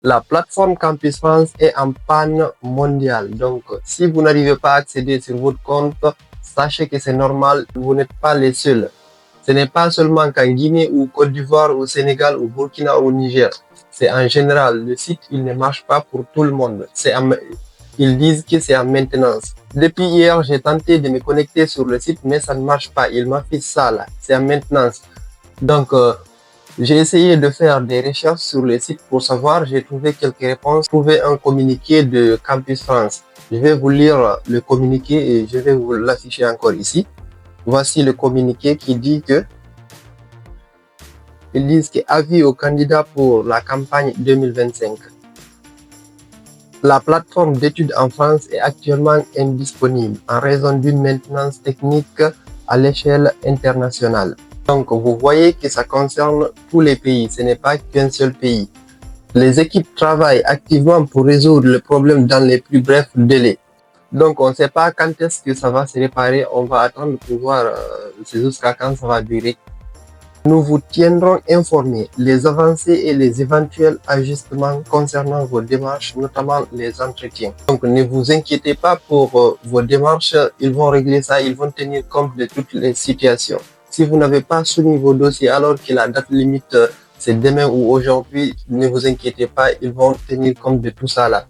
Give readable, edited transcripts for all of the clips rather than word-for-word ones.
La plateforme Campus France est en panne mondiale. Donc, si vous n'arrivez pas à accéder sur votre compte, sachez que c'est normal, vous n'êtes pas les seuls. Ce n'est pas seulement qu'en Guinée ou Côte d'Ivoire ou Sénégal ou Burkina ou Niger. C'est en général, le site, il ne marche pas pour tout le monde. Ils disent que c'est en maintenance. Depuis hier, j'ai tenté de me connecter sur le site, mais ça ne marche pas. Il m'affiche ça là, c'est en maintenance. Donc, j'ai essayé de faire des recherches sur le site pour savoir, j'ai trouvé quelques réponses, trouvé un communiqué de Campus France. Je vais vous lire le communiqué et je vais vous l'afficher encore ici. Voici le communiqué qui dit que ils disent que avis aux candidats pour la campagne 2025. La plateforme d'études en France est actuellement indisponible en raison d'une maintenance technique à l'échelle internationale. Donc, vous voyez que ça concerne tous les pays, ce n'est pas qu'un seul pays. Les équipes travaillent activement pour résoudre le problème dans les plus brefs délais. Donc, on ne sait pas quand est-ce que ça va se réparer, on va attendre pour voir jusqu'à quand ça va durer. Nous vous tiendrons informés les avancées et les éventuels ajustements concernant vos démarches, notamment les entretiens. Donc, ne vous inquiétez pas pour vos démarches, ils vont régler ça, ils vont tenir compte de toutes les situations. Si vous n'avez pas soumis vos dossiers alors que la date limite c'est demain ou aujourd'hui, ne vous inquiétez pas, ils vont tenir compte de tout ça là.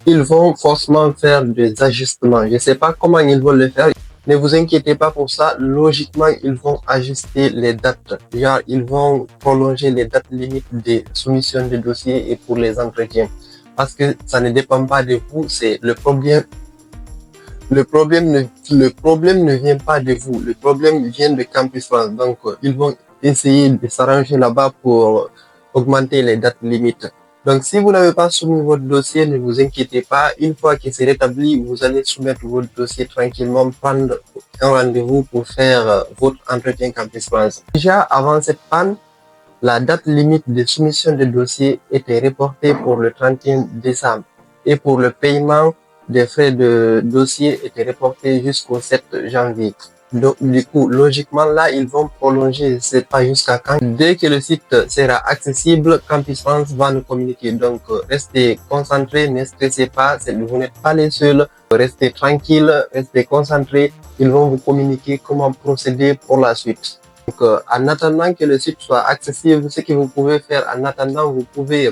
Ils vont forcément faire des ajustements. Je ne sais pas comment ils vont le faire. Ne vous inquiétez pas pour ça. Logiquement, ils vont ajuster les dates. Genre, ils vont prolonger les dates limites des soumissions de dossiers et pour les entretiens. Parce que ça ne dépend pas de vous, c'est le problème. Le problème ne vient pas de vous. Le problème vient de Campus France. Donc, ils vont essayer de s'arranger là-bas pour augmenter les dates limites. Donc, si vous n'avez pas soumis votre dossier, ne vous inquiétez pas. Une fois qu'il s'est rétabli, vous allez soumettre votre dossier tranquillement, prendre un rendez-vous pour faire votre entretien Campus France. Déjà, avant cette panne, la date limite de soumission des dossiers était reportée pour le 31 décembre. Et pour le paiement des frais de dossier était reporté jusqu'au 7 janvier. Donc, du coup, logiquement, là, ils vont prolonger, je sais pas jusqu'à quand. Dès que le site sera accessible, Campus France va nous communiquer. Donc, restez concentrés, ne stressez pas, vous n'êtes pas les seuls. Restez tranquille, restez concentrés. Ils vont vous communiquer comment procéder pour la suite. Donc, en attendant que le site soit accessible, ce que vous pouvez faire en attendant, vous pouvez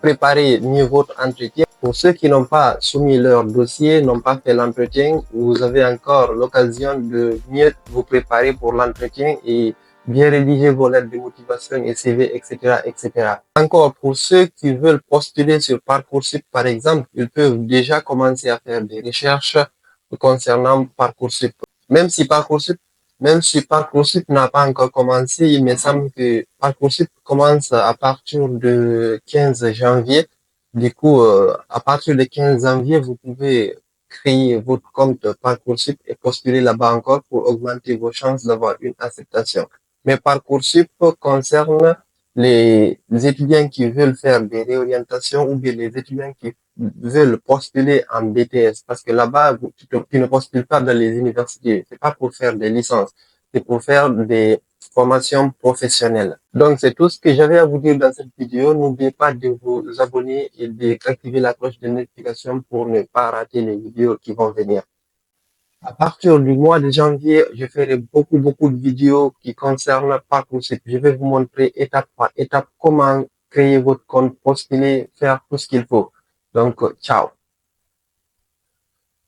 préparer mieux votre entretien. Pour ceux qui n'ont pas soumis leur dossier, n'ont pas fait l'entretien, vous avez encore l'occasion de mieux vous préparer pour l'entretien et bien rédiger vos lettres de motivation et CV, etc., etc. Encore, pour ceux qui veulent postuler sur Parcoursup, par exemple, ils peuvent déjà commencer à faire des recherches concernant Parcoursup. Même si Parcoursup n'a pas encore commencé, il me semble que Parcoursup commence à partir de 15 janvier. Du coup, à partir du 15 janvier, vous pouvez créer votre compte Parcoursup et postuler là-bas encore pour augmenter vos chances d'avoir une acceptation. Mais Parcoursup concerne les étudiants qui veulent faire des réorientations ou bien les étudiants qui veulent postuler en BTS. Parce que là-bas, tu ne postules pas dans les universités. C'est pas pour faire des licences. C'est pour faire des formations professionnelles. Donc, c'est tout ce que j'avais à vous dire dans cette vidéo. N'oubliez pas de vous abonner et d'activer la cloche de notification pour ne pas rater les vidéos qui vont venir. À partir du mois de janvier, je ferai beaucoup de vidéos qui concernent Parcoursup. Je vais vous montrer étape par étape comment créer votre compte, postuler, faire tout ce qu'il faut. Donc, ciao.